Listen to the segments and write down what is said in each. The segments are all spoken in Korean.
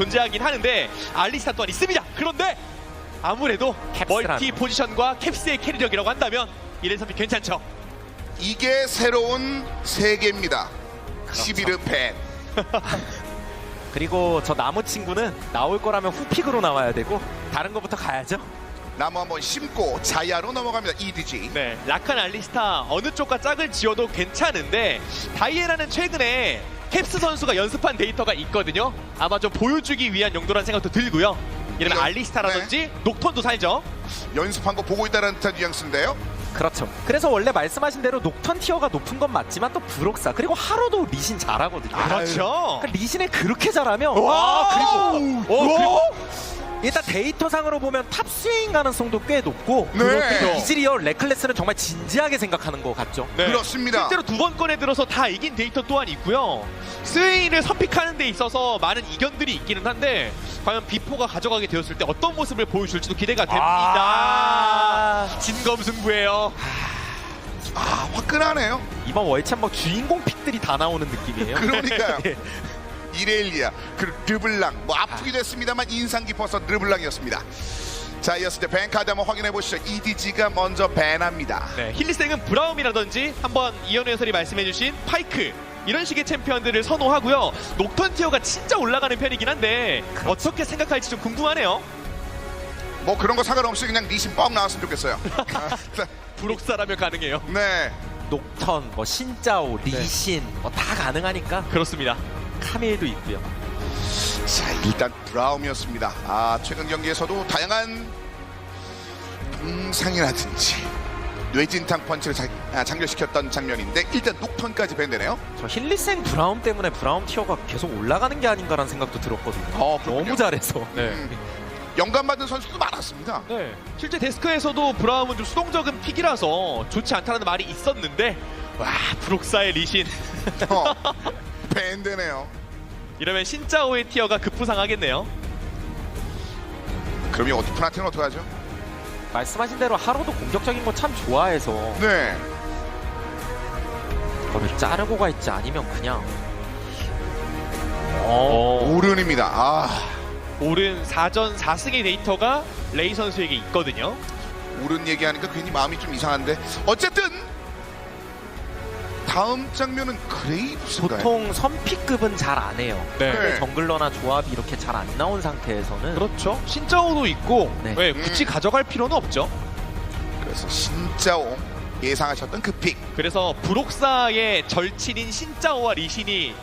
존재하긴 하는데 알리스타 또한 있습니다. 그런데 아무래도 멀티 포지션과 캡스의 캐리력이라고 한다면 1회3이 괜찮죠. 이게 새로운 세계입니다. 11회 팬. 그리고 저 나무 친구는 나올 거라면 후픽으로 나와야 되고 다른 것부터 가야죠. 나무 한번 심고 자야로 넘어갑니다. EDG. 네, 라칸 알리스타 어느 쪽과 짝을 지어도 괜찮은데 다이애나는 최근에 캡스 선수가 연습한 데이터가 있거든요. 아마 좀 보여주기 위한 용도라는 생각도 들고요. 이러면 이거, 알리스타라든지 녹턴도 살죠. 연습한 거 보고 있다는 듯한 뉘앙스인데요. 그렇죠. 그래서 원래 말씀하신 대로 녹턴 티어가 높은 건 맞지만 또 브록사 그리고 하로도 리신 잘하거든요. 그렇죠. 그러니까 리신을 그렇게 잘하면 와, 그리고 일단 데이터상으로 보면 탑스윙 가능성도 꽤 높고 네. 이즈리어 레클레스는 정말 진지하게 생각하는 것 같죠. 네. 그렇습니다. 실제로 두 번 꺼내 들어서 다 이긴 데이터 또한 있고요. 스웨인을 선픽하는 데 있어서 많은 이견들이 있기는 한데 과연 비포가 가져가게 되었을 때 어떤 모습을 보여줄지도 기대가 됩니다. 진검승부예요. 화끈하네요. 이번 월챔버 주인공 픽들이 다 나오는 느낌이에요. 그러니까요. 네. 이렐리아, 그리고 르블랑, 뭐 아프기도 했습니다만 인상 깊어서 르블랑이었습니다. 자, 이었을 때 밴카드 한번 확인해 보시죠. EDG가 먼저 밴합니다. 네, 힐리스땡은 브라움이라든지 한번 이현우 해설이 말씀해주신 파이크 이런 식의 챔피언들을 선호하고요. 녹턴 티어가 진짜 올라가는 편이긴 한데 어떻게 생각할지 좀 궁금하네요. 뭐 그런 거 상관없이 그냥 리신 뻥 나왔으면 좋겠어요. 브록사라면 가능해요. 네. 녹턴, 뭐 신짜오, 리신 뭐 다 가능하니까 그렇습니다. 카밀도 있고요. 자, 일단 브라움이었습니다. 최근 경기에서도 다양한 동상이라든지 뇌진탕 펀치를 장렬시켰던 장면인데 일단 녹턴까지 밴되네요. 저 힐리생 브라움 때문에 브라움 티어가 계속 올라가는 게 아닌가라는 생각도 들었거든요. 그렇군요. 너무 잘해서. 네. 영감받은 선수도 많았습니다. 네. 실제 데스크에서도 브라움은 좀 수동적인 픽이라서 좋지 않다는 말이 있었는데 와, 브록사의 리신 밴되네요. 이러면 신짜오의 티어가 급부상하겠네요. 그럼 이 오프나티는 어떡하죠? 말씀하신 대로 하로도 공격적인 거 참 좋아해서 네. 그거를 자르고 가 있지 아니면 그냥 오른입니다. 오른 4전 4승의 데이터가 레이 선수에게 있거든요. 오른 얘기하니까 괜히 마음이 좀 이상한데 어쨌든 다음 장면은 그레이브스인가요? 보통 선픽급은 잘 안 해요. 네. 정글러나 조합이 이렇게 잘 안 나온 상태에서는 그렇죠. 신짜오도 있고 네. 네, 굳이 가져갈 필요는 없죠. 그래서 신짜오 예상하셨던 그 픽. 그래서 브록사의 절친인 신짜오와 리신이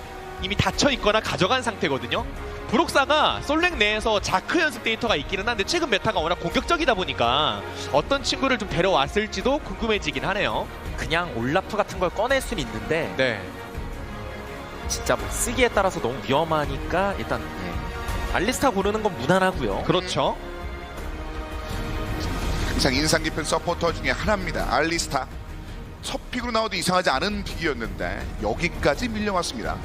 이미 닫혀 있거나 가져간 상태거든요. 브록사가 솔랭 내에서 자크 연습 데이터가 있기는 한데 최근 메타가 워낙 공격적이다 보니까 어떤 친구를 좀 데려왔을지도 궁금해지긴 하네요. 그냥 올라프 같은 걸 꺼낼 수는 있는데 네. 진짜 뭐 쓰기에 따라서 너무 위험하니까 일단 알리스타 고르는 건 무난하고요. 그렇죠. 항상 인상 깊은 서포터 중에 하나입니다. 알리스타. 첫 픽으로 나와도 이상하지 않은 픽이었는데 여기까지 밀려왔습니다.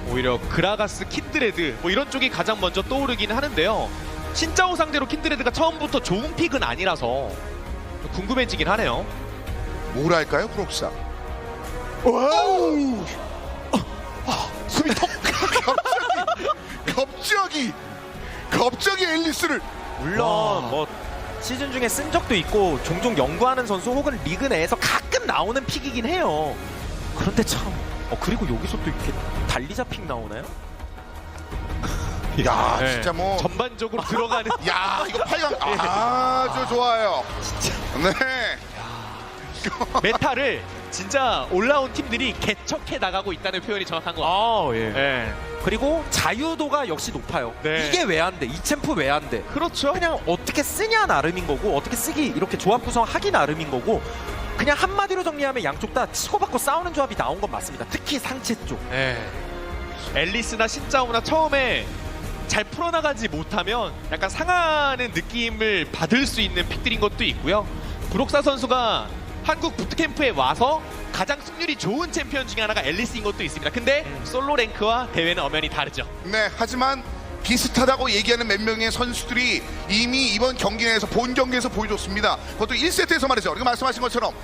오히려 그라가스, 킨드레드 뭐 이런 쪽이 가장 먼저 떠오르긴 하는데요. 신짜오 상대로 킨드레드가 처음부터 좋은 픽은 아니라서 좀 궁금해지긴 하네요. 뭘 할까요, 브록사? 와우! 숨이 턱! 갑자기 앨리스를! 물론 와. 뭐 시즌 중에 쓴 적도 있고 종종 연구하는 선수 혹은 리그 내에서 가끔 나오는 픽이긴 해요. 그런데 참 그리고 여기서 또 이렇게 달리자 픽 나오나요? 야, 네. 진짜 뭐. 전반적으로 들어가는 야, 이거 8강 아주 좋아요. 진짜. 네. 메타를 진짜 올라온 팀들이 개척해 나가고 있다는 표현이 정확한 것 같아요. 예. 네. 그리고 자유도가 역시 높아요. 네. 이게 왜 안 돼? 이 챔프 왜 안 돼? 그렇죠. 그냥 어떻게 쓰냐 나름인 거고 어떻게 쓰기 이렇게 조합 구성하기 나름인 거고 그냥 한마디로 정리하면 양쪽 다 치고받고 싸우는 조합이 나온 건 맞습니다. 특히 상체 쪽. 네. 앨리스나 신짜오나 처음에 잘 풀어나가지 못하면 약간 상하는 느낌을 받을 수 있는 픽들인 것도 있고요. 브록사 선수가 한국 부트캠프에 와서 가장 승률이 좋은 챔피언 중에 하나가 앨리스인 것도 있습니다. 근데 솔로 랭크와 대회는 엄연히 다르죠. 네, 하지만 비슷하다고 얘기하는 몇 명의 선수들이 이미 이번 경기 내에서 본 경기에서 보여줬습니다. 그것도 1세트에서 말이죠. 우리가 말씀하신 것처럼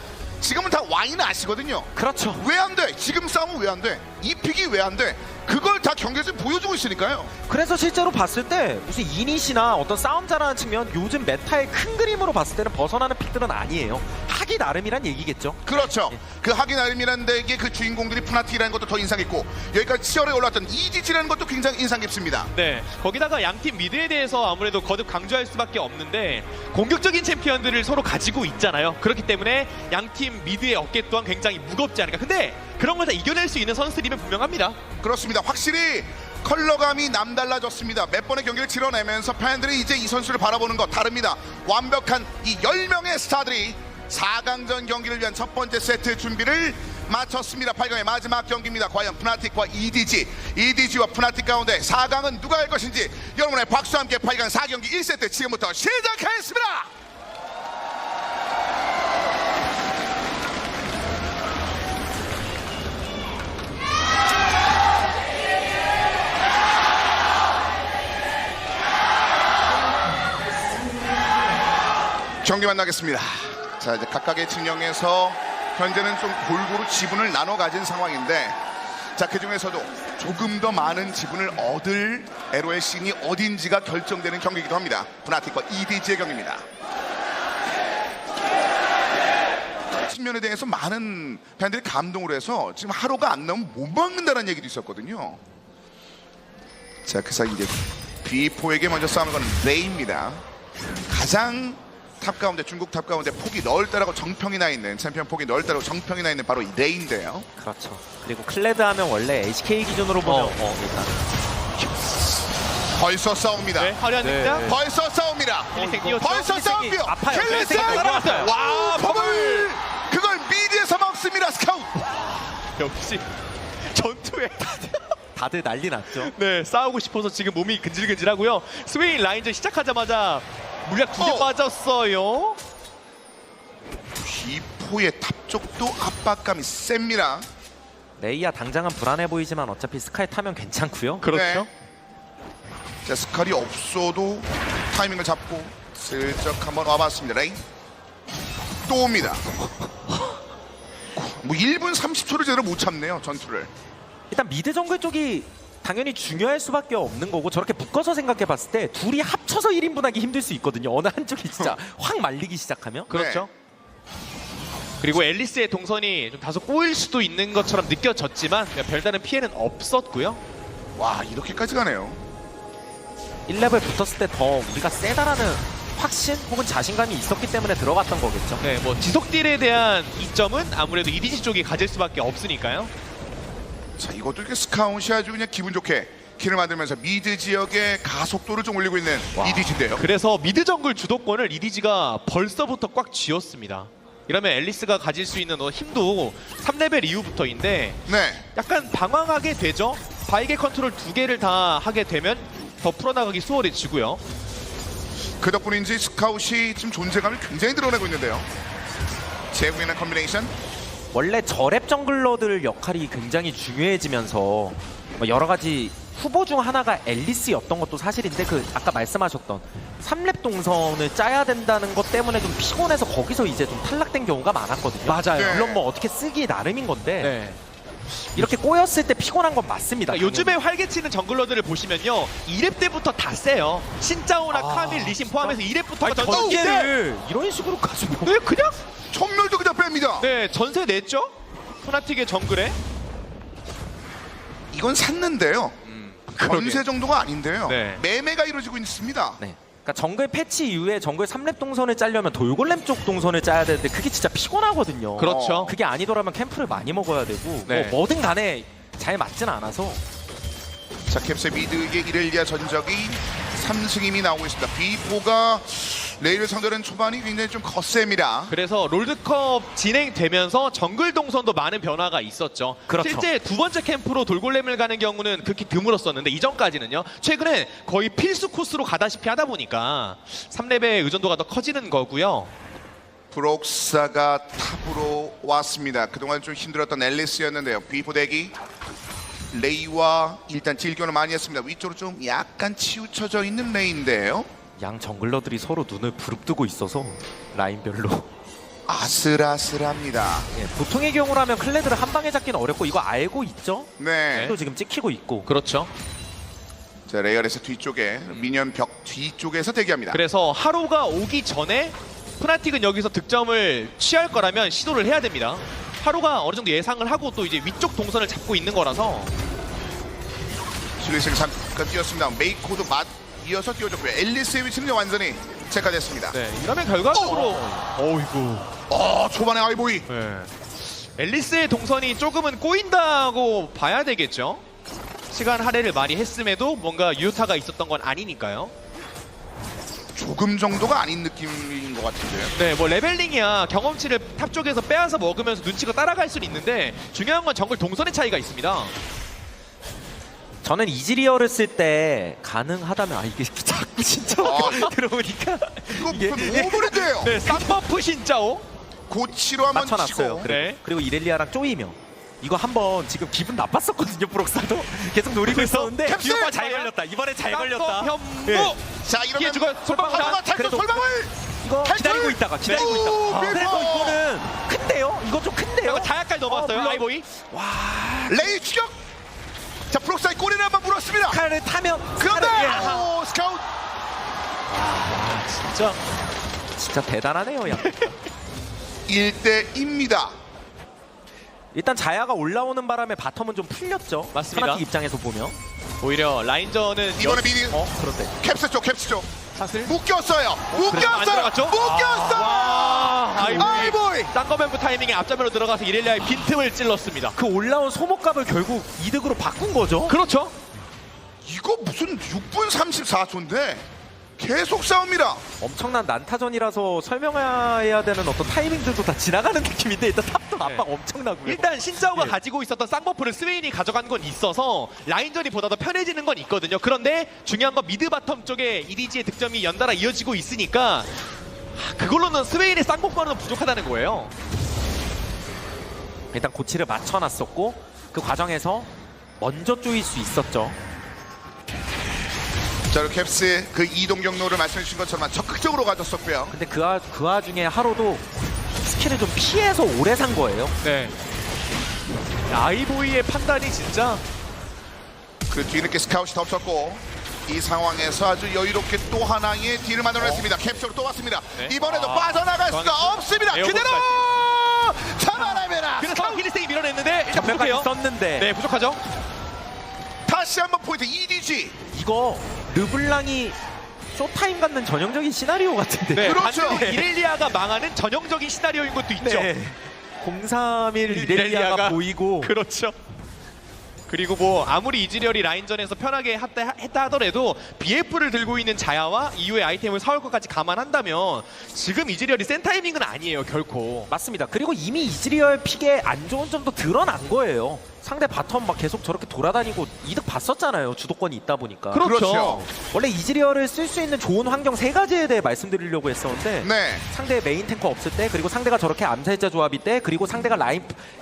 지금은 다 와인을 아시거든요. 그렇죠. 왜 안 돼? 지금 싸움은 왜 안 돼? 이 픽이 왜 안 돼? 그걸 다 경기에서 보여주고 있으니까요. 그래서 실제로 봤을 때 무슨 이닛이나 어떤 싸움 잘하는 측면 요즘 메타의 큰 그림으로 봤을 때는 벗어나는 픽들은 아니에요. 하기 나름이란 얘기겠죠. 그렇죠. 그 하긴 나름이라는 데에 그 주인공들이 푸나틱이라는 것도 더 인상 깊고 여기까지 치열하게 올라왔던 EDG라는 것도 굉장히 인상 깊습니다. 네, 거기다가 양팀 미드에 대해서 아무래도 거듭 강조할 수밖에 없는데 공격적인 챔피언들을 서로 가지고 있잖아요. 그렇기 때문에 양팀 미드의 어깨 또한 굉장히 무겁지 않을까. 근데 그런 걸 다 이겨낼 수 있는 선수들이면 분명합니다. 그렇습니다. 확실히 컬러감이 남달라졌습니다. 몇 번의 경기를 치러내면서 팬들이 이제 이 선수를 바라보는 것 다릅니다. 완벽한 이 10명의 스타들이 4강전 경기를 위한 첫 번째 세트 준비를 마쳤습니다. 8강의 마지막 경기입니다. 과연 푸나틱과 EDG와 푸나틱 가운데 4강은 누가 할 것인지 여러분의 박수와 함께 8강 4경기 1세트 지금부터 시작하겠습니다. 경기 만나겠습니다. 자, 이제 각각의 진영에서 현재는 좀 골고루 지분을 나눠 가진 상황인데, 자, 그 중에서도 조금 더 많은 지분을 얻을 LOL씬이 어딘지가 결정되는 경기이기도 합니다. 푸나틱과 EDG의 경기입니다. 측면에 대해서 많은 팬들이 감동을 해서 지금 하루가 안 나오면 못 먹는다는 얘기도 있었거든요. 자, 그 사이 이제 B4에게 먼저 싸움을 거는 레이입니다. 가장 탑 가운데, 중국 탑 가운데 폭이 넓다라고 정평이 나 있는, 챔피언 폭이 넓다라고 정평이 나 있는 바로 이 레이인데요. 그렇죠. 그리고 클레드 하면 원래 HK 기준으로 보면 일단 벌써 싸웁니다. 네, 화려한 등장. 네. 벌써 싸웁니다. 킬리생 뛰었죠. 벌써 싸움이요. 아파요. 킬리생 킬리생 날아갔어요. 와, 폭을 그걸 미드에서 먹습니다. 스카우트. 역시 전투에 다들 난리 났죠. 네, 싸우고 싶어서 지금 몸이 근질근질하고요. 스웨인 라인전 시작하자마자 물약 2개 빠졌어요. B4의 탑 쪽도 압박감이 셉니다. 레이야 당장은 불안해 보이지만 어차피 스카이 타면 괜찮고요. 그렇죠. 네. 자, 스칼이 없어도 타이밍을 잡고 슬쩍 한번 와봤습니다. 레이 또 옵니다. 뭐 1분 30초를 제대로 못 참네요, 전투를. 일단 미드 정글 쪽이 당연히 중요할 수밖에 없는 거고, 저렇게 묶어서 생각해 봤을 때 둘이 합쳐서 1인분 하기 힘들 수 있거든요. 어느 한쪽이 진짜 확 말리기 시작하면. 그렇죠. 그리고 앨리스의 동선이 좀 다소 꼬일 수도 있는 것처럼 느껴졌지만 별다른 피해는 없었고요. 와, 이렇게까지 가네요. 1레벨 붙었을 때 더 우리가 세다라는 확신 혹은 자신감이 있었기 때문에 들어갔던 거겠죠. 네, 뭐 지속 딜에 대한 이점은 아무래도 EDG 쪽이 가질 수밖에 없으니까요. 자, 이것도 이렇게 스카웃이 아주 그냥 기분 좋게 킬을 만들면서 미드 지역의 가속도를 좀 올리고 있는 EDG인데요. 그래서 미드 정글 주도권을 EDG가 벌써부터 꽉 쥐었습니다. 이러면 앨리스가 가질 수 있는 힘도 3레벨 이후부터인데 네. 약간 방황하게 되죠. 바이게 컨트롤 2개를 다 하게 되면 더 풀어나가기 수월해지고요. 그 덕분인지 스카웃이 지금 존재감을 굉장히 드러내고 있는데요. 제국인의 컴비네이션. 원래 저랩 정글러들 역할이 굉장히 중요해지면서 뭐 여러 가지 후보 중 하나가 앨리스였던 것도 사실인데, 그 아까 말씀하셨던 3렙 동선을 짜야 된다는 것 때문에 좀 피곤해서 거기서 이제 좀 탈락된 경우가 많았거든요. 맞아요. 네. 물론 뭐 어떻게 쓰기 나름인 건데 네. 이렇게 꼬였을 때 피곤한 건 맞습니다. 그러니까 요즘에 활개치는 정글러들을 보시면요, 2렙 때부터 다 세요. 신짜오나 카밀, 리신 포함해서 2렙부터가 전투인데 전개를 이런 식으로 가지고 네, 그냥 천멸도 그냥 뺍니다. 네, 전세 냈죠. 푸나틱의 정글에. 이건 샀는데요. 전세 정도가 아닌데요. 네. 매매가 이루어지고 있습니다. 네. 그러니까 정글 패치 이후에 정글 3렙 동선을 짜려면 돌골렘 쪽 동선을 짜야 되는데 그게 진짜 피곤하거든요. 그렇죠. 그게 아니더라면 캠프를 많이 먹어야 되고 네. 뭐 뭐든 간에 잘 맞진 않아서. 자, 캡스의 미드의 이렐리아 전적이 3승 이미 나오고 있습니다. B4가 레이를 상대로는 초반이 굉장히 좀 거셉니다. 그래서 롤드컵 진행되면서 정글 동선도 많은 변화가 있었죠. 그렇죠. 실제 두 번째 캠프로 돌골렘을 가는 경우는 그렇게 드물었었는데 이전까지는요. 최근에 거의 필수 코스로 가다시피 하다 보니까 3렙의 의존도가 더 커지는 거고요. 브록사가 탑으로 왔습니다. 그동안 좀 힘들었던 앨리스였는데요. B4 대기 레이와 일단 질교는 많이 했습니다. 위쪽으로 좀 약간 치우쳐져 있는 레이인데요. 양 정글러들이 서로 눈을 부릅뜨고 있어서 라인별로. 아슬아슬합니다. 예, 보통의 경우라면 클레드를 한 방에 잡기는 어렵고 이거 알고 있죠? 네. 또 지금 찍히고 있고. 그렇죠. 자, 레이어레스 뒤쪽에 미니언 벽 뒤쪽에서 대기합니다. 그래서 하루가 오기 전에 프나틱은 여기서 득점을 취할 거라면 시도를 해야 됩니다. 하루가 어느 정도 예상을 하고 또 이제 위쪽 동선을 잡고 있는 거라서 실리생 잠깐 뛰었습니다. 메이코도 이어서 뛰어줬고요. 앨리스의 위치는 완전히 체크됐습니다. 네, 이러면 결과적으로 어이구. 초반에 아이보이. 네. 앨리스의 동선이 조금은 꼬인다고 봐야 되겠죠. 시간 할애를 많이 했음에도 뭔가 유효타가 있었던 건 아니니까요. 조금 정도가 아닌 느낌인 것 같은데요. 네, 뭐 레벨링이야 경험치를 탑 쪽에서 빼앗아 먹으면서 눈치가 따라갈 수는 있는데 중요한 건 정글 동선의 차이가 있습니다. 저는 이즈리얼을 쓸 때 가능하다면 이게 자꾸 진짜 들어보니까 이거 이게 무슨 오버랜드예요. 네, 쌍버프 신짜오. 고치로 한번 맞춰놨어요. 치고. 네. 그리고 이렐리아랑 쪼이며 이거 한번 지금 기분 나빴었거든요. 브록사도 계속 노리고 있었는데 캡슐! 이번에 잘 걸렸다. 이번에 잘 걸렸다. 현무. 예. 자, 피해 이러면 주고 솔방울 하지만 탈출 그래도- 솔방울. 이거 탈출! 기다리고 있다가 오, 그래서 밀고! 이거는 큰데요? 이거 좀 큰데요? 이거 자약까지 넘어왔어요. 물론. 아이보이. 레이 추격. 자, 프록사의 꼬리를 한번 물었습니다. 칼을 타면 그런데 칼을- 오, 스카우트. 진짜 대단하네요. 야. 1대2입니다. 일단 자야가 올라오는 바람에 바텀은 좀 풀렸죠. 맞습니다. 파나틱 입장에서 보면. 오히려 라인전은 이번에 미니 그런데 캡스 쪽 사슬 묶였어요. 그래도 안 들어갔죠? 묶였어. 와, 아이보이. 쌍꺼맨프 타이밍에 앞점으로 들어가서 이렐리아의 빈틈을 찔렀습니다. 그 올라온 소모값을 결국 이득으로 바꾼 거죠. 그렇죠. 이거 무슨 6분 34초인데 계속 싸웁니다. 엄청난 난타전이라서 설명해야 되는 어떤 타이밍들도 다 지나가는 느낌인데 일단 탑도 압박 엄청나고요. 일단 신짜오가 예. 가지고 있었던 쌍버프를 스웨인이 가져간 건 있어서 라인전이 보다 더 편해지는 건 있거든요. 그런데 중요한 건 미드 바텀 쪽에 EDG의 득점이 연달아 이어지고 있으니까 그걸로는 스웨인의 쌍버프는 부족하다는 거예요. 일단 고치를 맞춰놨었고 그 과정에서 먼저 쪼일 수 있었죠. 자, 그리고 캡스의 그 이동 경로를 말씀해 주신 것처럼 적극적으로 가졌었고요. 근데 그 와중에 하루도 스킬을 좀 피해서 오래 산 거예요. 네. 아이보이의 판단이 진짜 그 뒤늦게 스카웃이 덮쳤고 이 상황에서 아주 여유롭게 또 하나의 딜을 만들어냈습니다. 캡처로 또 왔습니다. 네. 이번에도 아, 빠져나갈 수가 저는 없습니다. 에어본까지. 그대로 잡아내라. 그래서 힐리스이 밀어냈는데 일단 전면까지 부족해요. 썼는데 네, 부족하죠. 다시 한번 포인트 EDG. 이거 르블랑이 쇼타임 갖는 전형적인 시나리오 같은데. 네, 그렇죠. 반대로 이렐리아가 망하는 전형적인 시나리오인 것도 있죠. 네. 031 이렐리아가 보이고 그렇죠. 그리고 뭐 아무리 이즈리얼이 라인전에서 편하게 했다 하더라도 BF를 들고 있는 자야와 이후의 아이템을 사올 것까지 감안한다면 지금 이즈리얼이 센 타이밍은 아니에요, 결코. 맞습니다. 그리고 이미 이즈리얼 픽의 안 좋은 점도 드러난 거예요. 상대 바텀 막 계속 저렇게 돌아다니고 이득 봤었잖아요. 주도권이 있다 보니까. 그렇죠. 원래 이즈리얼을 쓸 수 있는 좋은 환경 세 가지에 대해 말씀드리려고 했었는데 네. 상대 메인 탱커 없을 때, 그리고 상대가 저렇게 암살자 조합일 때, 그리고 상대가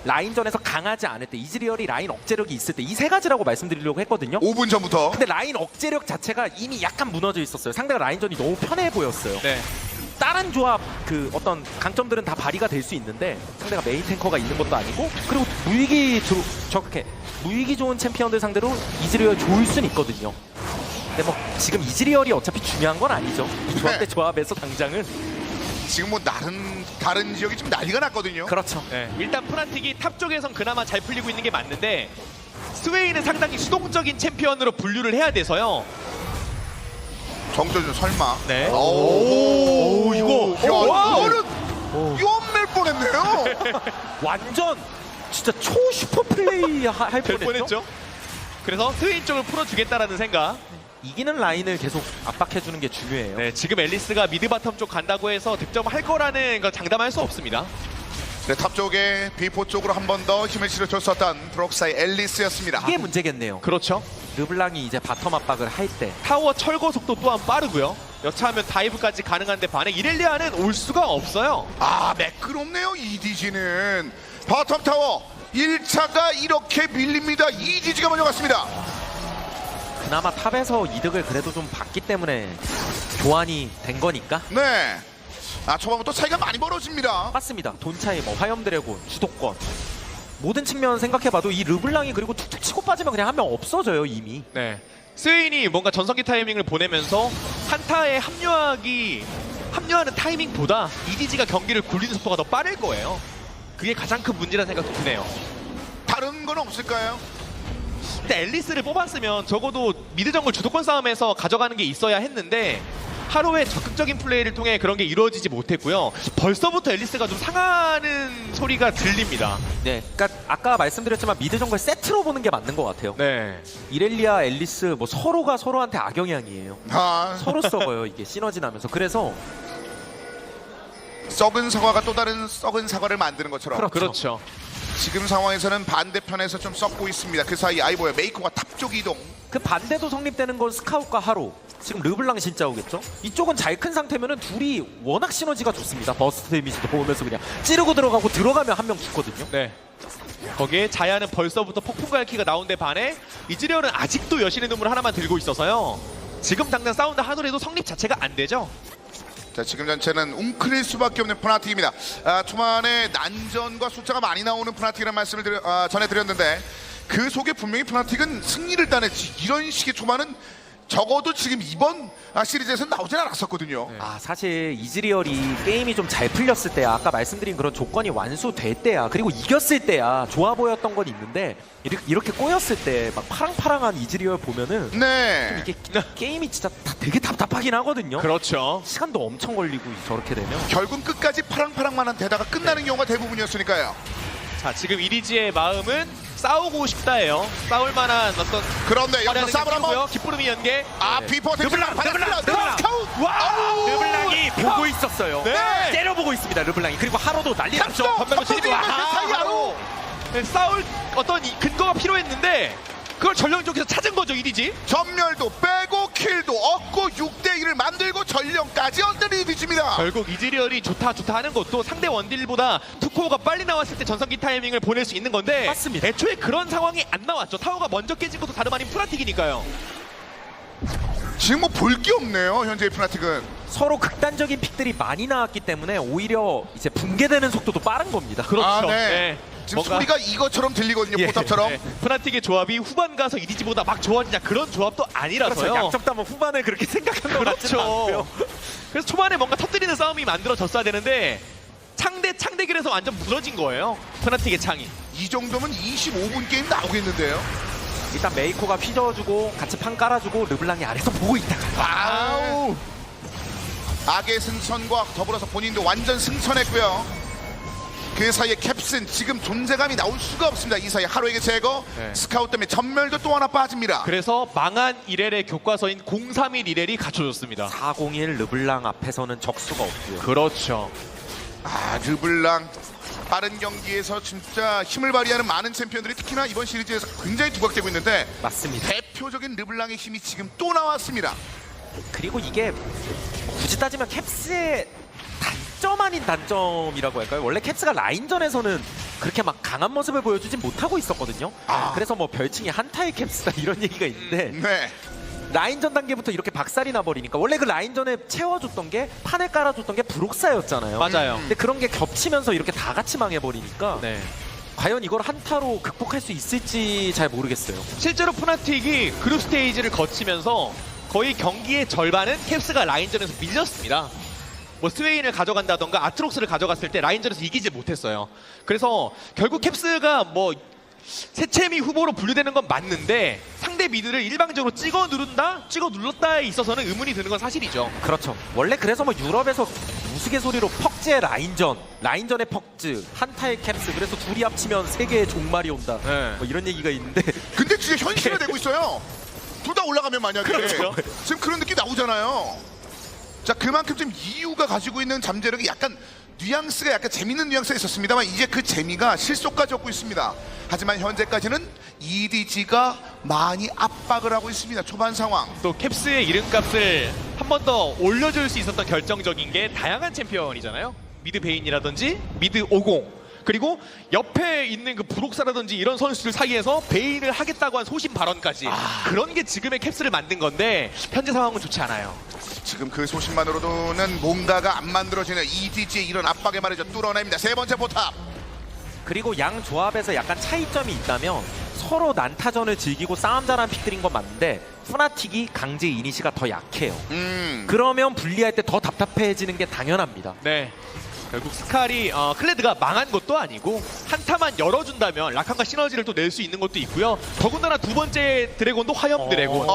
라인전에서 강하지 않을 때, 이즈리얼이 라인 억제력이 있을 때, 이 세 가지라고 말씀드리려고 했거든요. 5분 전부터. 근데 라인 억제력 자체가 이미 약간 무너져 있었어요. 상대가 라인전이 너무 편해 보였어요. 네. 다른 조합 그 어떤 강점들은 다 발휘가 될 수 있는데 상대가 메인 탱커가 있는 것도 아니고, 그리고 저렇게 무익이 좋은 챔피언들 상대로 이즈리얼 좋을 순 있거든요. 근데 뭐 지금 이즈리얼이 어차피 중요한 건 아니죠. 이 조합 대 네. 조합에서 당장은. 지금 뭐 다른 지역이 좀 난리가 났거든요. 그렇죠. 네. 일단 프란틱이 탑 쪽에선 그나마 잘 풀리고 있는 게 맞는데 스웨인은 상당히 수동적인 챔피언으로 분류를 해야 돼서요. 정조준 설마. 네. 오, 이거. 야, 와우. 이거는 위험할 뻔했네요. 완전 진짜 초 슈퍼 플레이 할 될 뻔했죠. 뻔했죠. 그래서 스웨인 쪽을 풀어주겠다라는 생각. 이기는 라인을 계속 압박해주는 게 중요해요. 네, 지금 앨리스가 미드 바텀 쪽 간다고 해서 득점할 거라는 걸 장담할 수 없습니다. 네, 탑 쪽에 비포 쪽으로 한 번 더 힘을 실어줬었던 브록사의 앨리스였습니다. 이게 문제겠네요. 그렇죠. 르블랑이 이제 바텀 압박을 할 때 타워 철거 속도 또한 빠르고요. 여차하면 다이브까지 가능한데 반해 이렐리아는 올 수가 없어요. 아, 매끄럽네요. EDG는 바텀 타워 1차가 이렇게 밀립니다. EDG가 먼저 갔습니다. 그나마 탑에서 이득을 그래도 좀 봤기 때문에 교환이 된 거니까. 네. 초반부터 차이가 많이 벌어집니다. 맞습니다. 돈 차이, 뭐 화염 드래곤, 주도권 모든 측면 생각해봐도 이 르블랑이 그리고 툭툭 치고 빠지면 그냥 한 명 없어져요 이미. 네. 스웨인이 뭔가 전성기 타이밍을 보내면서 한타에 합류하는 타이밍보다 EDG가 경기를 굴리는 속도가 더 빠를 거예요. 그게 가장 큰 문제라는 생각도 드네요. 다른 건 없을까요? 근데 앨리스를 뽑았으면 적어도 미드 정글 주도권 싸움에서 가져가는 게 있어야 했는데 하루의 적극적인 플레이를 통해 그런 게 이루어지지 못했고요. 벌써부터 앨리스가 좀 상하는 소리가 들립니다. 네, 그러니까 아까 말씀드렸지만 미드 정글 세트로 보는 게 맞는 것 같아요. 네. 이렐리아, 앨리스 뭐 서로가 서로한테 악영향이에요. 아, 서로 썩어요 이게 시너지 나면서. 그래서 썩은 사과가 또 다른 썩은 사과를 만드는 것처럼 그렇죠. 지금 상황에서는 반대편에서 좀 썩고 있습니다. 그 사이 아이보의 메이커가 탑 쪽 이동. 그 반대도 성립되는 건 스카웃과 하로. 지금 르블랑이 진짜 오겠죠? 이쪽은 잘 큰 상태면은 둘이 워낙 시너지가 좋습니다. 버스트 데미지도 보면서 그냥 찌르고 들어가고 들어가면 한 명 죽거든요. 네. 거기에 자야는 벌써부터 폭풍 갈퀴가 나온 데 반해 이즈리얼은 아직도 여신의 눈물 하나만 들고 있어서요. 지금 당장 싸운다 하더라도 성립 자체가 안 되죠. 자, 지금 전체는 웅크릴 수밖에 없는 푸나틱입니다. 초반에 난전과 숫자가 많이 나오는 푸나틱이라는 말씀을 전해드렸는데 그 속에 분명히 푸나틱은 승리를 따냈지. 이런 식의 초반은 적어도 지금 이번 시리즈에서는 나오진 않았었거든요. 아 사실 이즈리얼이 게임이 좀 잘 풀렸을 때야, 아까 말씀드린 그런 조건이 완수될 때야, 그리고 이겼을 때야 좋아 보였던 건 있는데 이렇게 꼬였을 때 막 파랑파랑한 이즈리얼 보면은 네. 이게 게임이 진짜 되게 답답하긴 하거든요. 그렇죠. 시간도 엄청 걸리고 저렇게 되면. 결국 끝까지 파랑파랑만 되다가 끝나는 경우가 대부분이었으니까요. 자, 지금 이리지의 마음은 싸우고 싶다예요. 싸울 만한 어떤 그런데 여기서 싸움을 한번. 기쁘름이 연계. 비포 르블랑, 르블랑. 와우! 르블랑이 보고 있었어요. 네. 때려보고 있습니다. 르블랑이. 그리고 하로도 난리 났죠. 전멸로 치고 사이로. 싸울 어떤 근거가 필요했는데 그걸 전령 쪽에서 찾은 거죠, 이리지. 전멸도 빼고 킬도 얻고 6대1을 만들고 전령까지 얻는 이디지입니다. 결국 이즈리얼이 좋다 하는 것도 상대 원딜보다 투코어가 빨리 나왔을 때 전성기 타이밍을 보낼 수 있는 건데 맞습니다. 애초에 그런 상황이 안 나왔죠. 타워가 먼저 깨진 것도 다름 아닌 푸나틱이니까요. 지금 뭐 볼 게 없네요, 현재의 푸나틱은. 서로 극단적인 픽들이 많이 나왔기 때문에 오히려 이제 붕괴되는 속도도 빠른 겁니다. 그렇죠. 네. 지금 뭔가- 소리가 이것처럼 들리거든요, 예. 포탑처럼. 네. 푸나틱의 조합이 후반 가서 이리지보다 막 좋아지냐 그런 조합도 아니라서요. 그렇죠. 양쪽다면 후반에 그렇게 생각한 것 같지는 않고요. 그렇죠. 그래서 초반에 뭔가 터뜨리는 싸움이 만들어졌어야 되는데 창대길에서 완전 무너진 거예요. 푸나틱의 창이. 이 정도면 25분 게임 나오겠는데요. 일단 메이코가 휘저어주고 같이 판 깔아주고 르블랑이 아래서 보고 있다가 아우. 악의 승천과 더불어서 본인도 완전 승천했고요. 그 사이에 캡슨 지금 존재감이 나올 수가 없습니다. 이 사이 하루에게 제거, 네. 스카웃 때문에 전멸도 또 하나 빠집니다. 그래서 망한 이렐의 교과서인 031 이렐이 갖춰졌습니다. 401 르블랑 앞에서는 적수가 없고요. 그렇죠. 르블랑 빠른 경기에서 진짜 힘을 발휘하는 많은 챔피언들이 특히나 이번 시리즈에서 굉장히 두각되고 있는데 맞습니다. 대표적인 르블랑의 힘이 지금 또 나왔습니다. 그리고 이게 굳이 따지면 캡스의 단점 아닌 단점이라고 할까요? 원래 캡스가 라인전에서는 그렇게 막 강한 모습을 보여주진 못하고 있었거든요. 그래서 뭐 별칭이 한타의 캡스다 이런 얘기가 있는데 네. 라인전 단계부터 이렇게 박살이 나버리니까 원래 그 라인전에 채워줬던 게 판을 깔아줬던 게 브록사였잖아요. 맞아요. 근데 그런 게 겹치면서 이렇게 다 같이 망해버리니까 네. 과연 이걸 한타로 극복할 수 있을지 잘 모르겠어요. 실제로 푸나틱이 그룹 스테이지를 거치면서 거의 경기의 절반은 캡스가 라인전에서 밀렸습니다. 뭐 스웨인을 가져간다던가 아트록스를 가져갔을 때 라인전에서 이기지 못했어요. 그래서 결국 캡스가 뭐 세체미 후보로 분류되는 건 맞는데 상대 미드를 일방적으로 찍어 눌렀다에 있어서는 의문이 드는 건 사실이죠. 그렇죠. 원래 그래서 뭐 유럽에서 우스갯소리로 퍽즈의 라인전의 퍽즈, 한타의 캡스, 그래서 둘이 합치면 세계의 종말이 온다. 네. 뭐 이런 얘기가 있는데 근데 진짜 현실화되고 있어요. 둘 다 올라가면 만약에 그렇죠. 지금 그런 느낌 나오잖아요. 자, 그만큼 지금 이유가 가지고 있는 잠재력이 약간 뉘앙스가 약간 재밌는 뉘앙스가 있었습니다만 이제 그 재미가 실속까지 얻고 있습니다. 하지만 현재까지는 EDG가 많이 압박을 하고 있습니다. 초반 상황. 또 캡스의 이름값을 한 번 더 올려줄 수 있었던 결정적인 게 다양한 챔피언이잖아요. 미드 베인이라든지 미드 50 그리고 옆에 있는 그 브록사라든지 이런 선수들 사이에서 베인을 하겠다고 한 소신 발언까지 그런 게 지금의 캡스를 만든 건데 현재 상황은 좋지 않아요. 지금 그 소식만으로도는 뭔가가 안 만들어지는 EDG의 이런 압박에 말이죠. 뚫어냅니다. 세 번째 포탑. 그리고 양 조합에서 약간 차이점이 있다면 서로 난타전을 즐기고 싸움 잘하는 픽들인 건 맞는데 푸나틱이 강제 이니시가 더 약해요. 그러면 분리할 때 더 답답해지는 게 당연합니다. 네. 결국 스칼이 클레드가 망한 것도 아니고 한타만 열어준다면 라칸과 시너지를 또 낼 수 있는 것도 있고요. 더군다나 두 번째 드래곤도 화염 드래곤.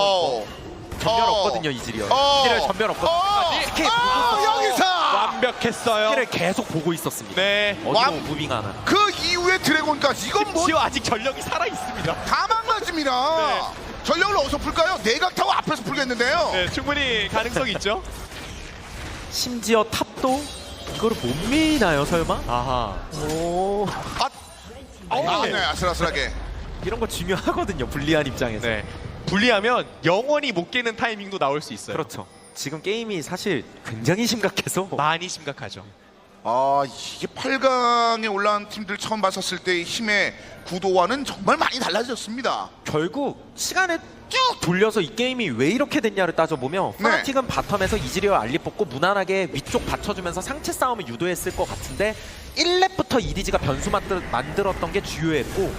전멸 없거든요, 이즈리얼. 어. 이즈리얼 전멸 없거든요. 스킬 보고 여기서 완벽했어요. 스킬을 계속 보고 있었습니다. 네. 어디로 무빙하나. 그 이후에 드래곤까지 이건 뭐 심지어 아직 전력이 살아 있습니다. 다 망가집니다. 네. 전력을 어디서 풀까요? 내각타워 앞에서 풀겠는데요. 네, 충분히 가능성이 있죠. 심지어 탑도 이거를 못 미나요, 설마? 아하. 오. 네, 아슬아슬하게. 이런 거 중요하거든요, 불리한 입장에서. 네. 분리하면 영원히 못 깨는 타이밍도 나올 수 있어요. 그렇죠. 지금 게임이 사실 굉장히 심각해서 많이 심각하죠. 이게 8강에 올라온 팀들 처음 봤었을 때의 힘의 구도와는 정말 많이 달라졌습니다. 결국 시간을 쭉 돌려서 이 게임이 왜 이렇게 됐냐를 따져보면 네. 파나틱은 바텀에서 이즈리얼 알리 뽑고 무난하게 위쪽 받쳐주면서 상체 싸움을 유도했을 것 같은데 1렙부터 EDG가 변수 만들었던 게 주요했고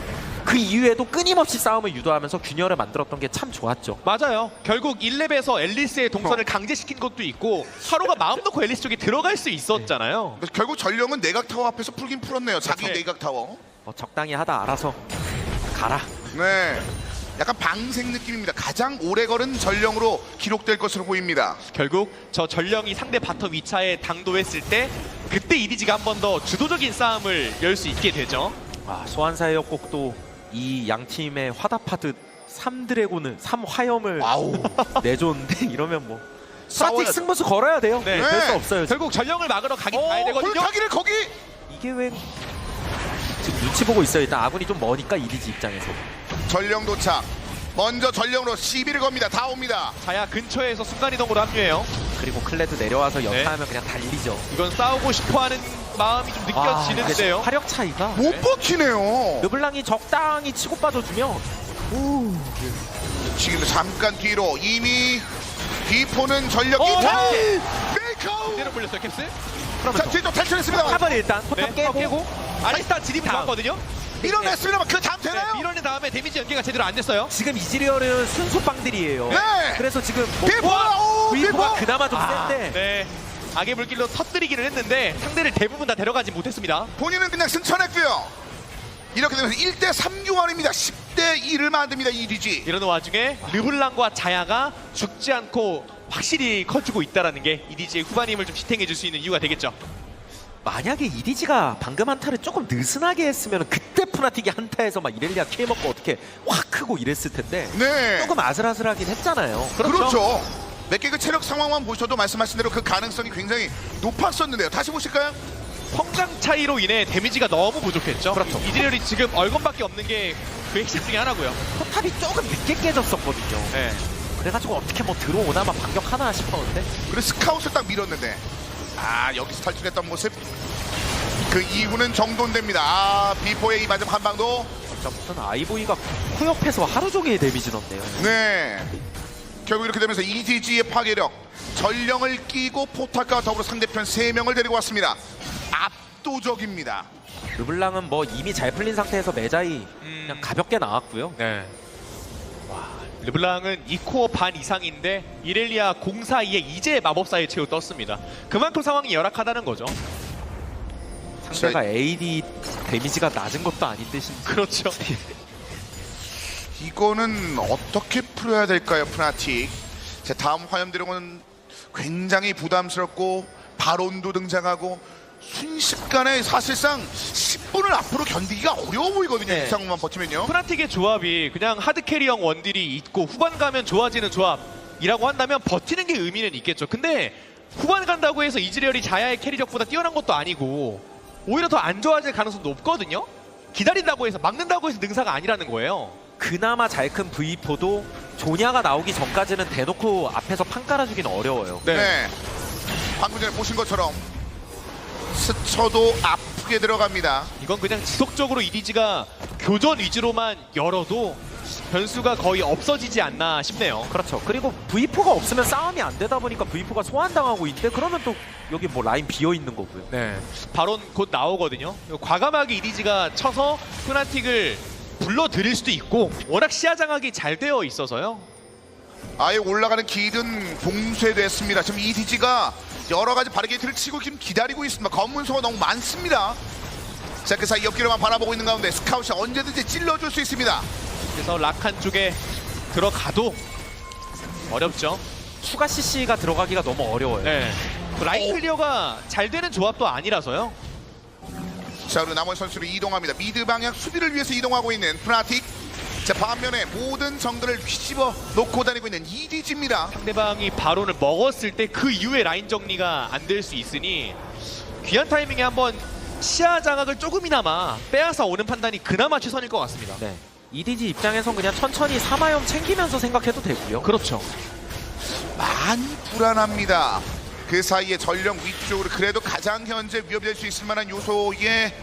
그 이후에도 끊임없이 싸움을 유도하면서 균열을 만들었던 게 참 좋았죠. 맞아요. 결국 1렙에서 앨리스의 동선을 강제시킨 것도 있고 하루가 마음 놓고 앨리스 쪽에 들어갈 수 있었잖아요. 그래서 결국 전령은 내각타워 앞에서 풀긴 풀었네요. 자기 네. 내각타워. 적당히 하다 알아서 가라. 네. 약간 방생 느낌입니다. 가장 오래 걸은 전령으로 기록될 것으로 보입니다. 결국 저 전령이 상대 바텀 2차에 당도했을 때 그때 이디지가 한 번 더 주도적인 싸움을 열 수 있게 되죠. 소환사의 협곡도 이 양 팀의 화답하듯 3드래곤을 3화염을 와우. 내줬는데 이러면 뭐 싸워야 파나틱 승부수 걸어야 돼요. 네. 별 수 없어요. 결국 전령을 막으러 가긴 가야 되거든요. 불타기를 거기. 이게 왜 지금 눈치 보고 있어요. 일단 아군이 좀 머니까 이디지 입장에서. 전령 도착. 먼저 전령으로 시비를 겁니다. 다 옵니다. 자야 근처에서 순간이동으로 합류해요. 그리고 클레드 내려와서 연타하면 그냥 달리죠. 이건 싸우고 싶어하는 마음이 좀 이게 느껴지는데요. 화력 차이가 못 버티네요. 르블랑이 적당히 치고 빠져주면 지금도 잠깐 뒤로 이미 비포는 전력이 메이커. 그대로 불렸어요 캡스. 자, 뒤쪽 탈출했습니다. 탑을 일단 포탑 네, 깨고 아리스타 진입이 다음. 좋았거든요. 밀어냈습니다만 그 다음 네, 되나요? 밀어낸 다음에 데미지 연계가 제대로 안 됐어요. 지금 이즈리얼은 순수 빵들이에요. 네. 그래서 지금 뭐 비포! 위포가 비포! 그나마 좀 센데 네. 악의 물길로 터뜨리기를 했는데 상대를 대부분 다 데려가지 못했습니다. 본인은 그냥 승천했고요. 이렇게 되면서 1대3 교환입니다. 10대2를 만듭니다. EDG. 이러는 와중에 르블랑과 자야가 죽지 않고 확실히 커주고 있다는 게 EDG의 후반 힘을 좀 지탱해 줄 수 있는 이유가 되겠죠. 만약에 이디지가 방금 한타를 조금 느슨하게 했으면 그때 푸나틱이 한타에서 막 이렐리아 키해 먹고 어떻게 확 크고 이랬을 텐데 네. 조금 아슬아슬하긴 했잖아요. 그렇죠. 몇 개 그 체력 상황만 보셔도 말씀하신 대로 그 가능성이 굉장히 높았었는데요. 다시 보실까요? 성장 차이로 인해 데미지가 너무 부족했죠. 그렇죠. 이즈리얼이 지금 얼건밖에 없는 게 그 핵심 중에 하나고요. 포탑이 조금 늦게 깨졌었거든요. 네. 그래가지고 어떻게 뭐 들어오나마 반격하나 싶었는데 그래서 스카웃을 딱 밀었는데 여기서 탈출했던 모습 그 이후는 정돈됩니다. 비포의 이 마지막 한 방도 아무튼 아이보이가 코옆에서 하루 종일 데미지 넣네요. 네 결국 이렇게 되면서 EDG의 파괴력 전령을 끼고 포탑과 더불어 상대편 3명을 데리고 왔습니다. 압도적입니다. 르블랑은 뭐 이미 잘 풀린 상태에서 매자이 그냥 가볍게 나왔고요. 네. 와, 르블랑은 2코어 반 이상인데 이렐리아 04에 이제 마법사의 최후 떴습니다. 그만큼 상황이 열악하다는 거죠. 상대가 AD 데미지가 낮은 것도 아닌데 심지어. 그렇죠. 이거는 어떻게 풀어야 될까요, 푸나틱? 제 다음 화염 드래곤은 굉장히 부담스럽고 바론도 등장하고 순식간에 사실상 10분을 앞으로 견디기가 어려워 보이거든요. 네. 이 상황만 버티면요. 프나틱의 조합이 그냥 하드캐리형 원딜이 있고 후반 가면 좋아지는 조합이라고 한다면 버티는 게 의미는 있겠죠. 근데 후반 간다고 해서 이즈리얼이 자야의 캐리력보다 뛰어난 것도 아니고 오히려 더 안 좋아질 가능성도 높거든요. 기다린다고 해서 막는다고 해서 능사가 아니라는 거예요. 그나마 잘 큰 V4도 조냐가 나오기 전까지는 대놓고 앞에서 판 깔아주기는 어려워요. 네. 방금 전에 보신 것처럼 스쳐도 아프게 들어갑니다. 이건 그냥 지속적으로 이디지가 교전 위주로만 열어도 변수가 거의 없어지지 않나 싶네요. 그렇죠. 그리고 V4가 없으면 싸움이 안 되다 보니까 V4가 소환당하고 있는데 그러면 또 여기 뭐 라인 비어 있는 거고요. 네. 바론 곧 나오거든요. 과감하게 이디지가 쳐서 프나틱을 불러들일 수도 있고 워낙 시야장악이 잘 되어 있어서요. 아예 올라가는 길은 봉쇄됐습니다. 지금 EDG가 여러 가지 바리게이트를 치고 지금 기다리고 있습니다. 검문소가 너무 많습니다. 자, 그 사이 옆길로만 바라보고 있는 가운데 스카웃이 언제든지 찔러줄 수 있습니다. 그래서 락한 쪽에 들어가도 어렵죠. 추가 CC가 들어가기가 너무 어려워요. 네. 라인 클리어가 잘 되는 조합도 아니라서요. 자, 그리고 나머지 선수를 이동합니다. 미드 방향 수비를 위해서 이동하고 있는 프나틱. 자, 반면에 모든 정글을 휘집어 놓고 다니고 있는 EDG입니다. 상대방이 바론을 먹었을 때 그 이후에 라인 정리가 안 될 수 있으니 귀한 타이밍에 한번 시야 장악을 조금이나마 빼앗아 오는 판단이 그나마 최선일 것 같습니다. 네. EDG 입장에선 그냥 천천히 사마염 챙기면서 생각해도 되고요. 그렇죠. 많이 불안합니다. 그 사이에 전령 위쪽으로 그래도 가장 현재 위협될 수 있을 만한 요소에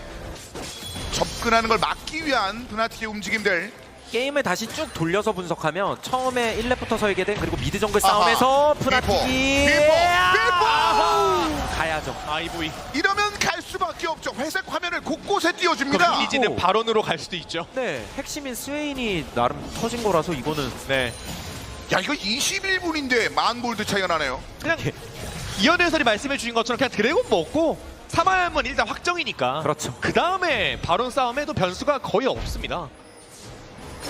접근하는 걸 막기 위한 프나틱의 움직임들. 게임을 다시 쭉 돌려서 분석하면 처음에 1렙부터 설계된 그리고 미드 정글 싸움에서 프나틱이 가야죠. IV. 이러면 갈 수밖에 없죠. 회색 화면을 곳곳에 그럼 띄워줍니다. 이디지는 오. 바론으로 갈 수도 있죠. 네, 핵심인 스웨인이 나름 터진 거라서 이거는 네. 야, 이거 21분인데 만 골드 차이가 나네요. 그냥 이현우 해설이 말씀해 주신 것처럼 그냥 드래곤 먹고 사마염은 일단 확정이니까. 그렇죠. 그 다음에 바론 싸움에도 변수가 거의 없습니다.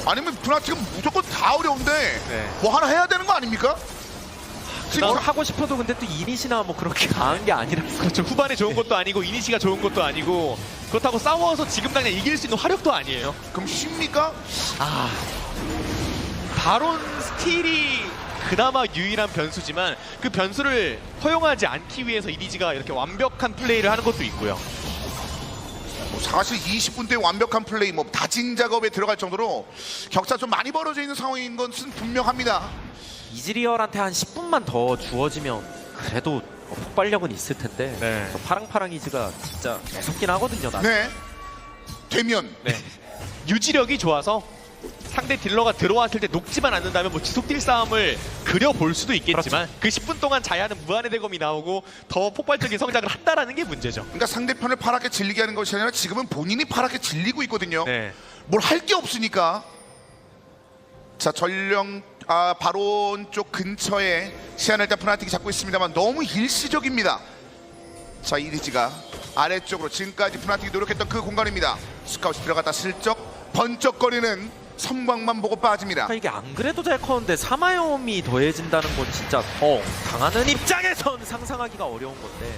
아니면 프나틱은 무조건 다 어려운데 네. 뭐 하나 해야 되는 거 아닙니까? 지금 뭘 하고 싶어도 근데 또 이닛이나 뭐 그렇게 강한 게 아니라서 그렇죠. 후반에 좋은 것도 아니고 이니시가 좋은 것도 아니고 그렇다고 싸워서 지금 당장 이길 수 있는 화력도 아니에요. 그럼 쉽니까? 바론 스틸이 그나마 유일한 변수지만 그 변수를 허용하지 않기 위해서 이니지가 이렇게 완벽한 플레이를 하는 것도 있고요. 뭐 사실 20분 대 완벽한 플레이, 뭐 다진 작업에 들어갈 정도로 격차 좀 많이 벌어져 있는 상황인 것은 분명합니다. 이즈리얼한테 한 10분만 더 주어지면 그래도 폭발력은 있을 텐데 네. 저 파랑파랑이즈가 진짜 무섭긴 하거든요. 나는. 네. 되면 네. 유지력이 좋아서 상대 딜러가 들어왔을 때 녹지만 않는다면 뭐 지속 딜 싸움을 그려볼 수도 있겠지만 그 10분 동안 자야는 무한의 대검이 나오고 더 폭발적인 성장을 한다라는 게 문제죠. 그러니까 상대편을 파랗게 질리게 하는 것이 아니라 지금은 본인이 파랗게 질리고 있거든요. 네. 뭘 할 게 없으니까. 자, 전령 바론 쪽 근처에 시안을 일단 프나틱이 잡고 있습니다만 너무 일시적입니다. 자, 이리지가 아래쪽으로 지금까지 프나틱이 노력했던 그 공간입니다. 스카웃이 들어갔다 슬쩍 번쩍거리는 섬광만 보고 빠집니다. 이게 안 그래도 잘 커는데 사마염이 더해진다는 건 진짜 더 당하는 입장에선 상상하기가 어려운 건데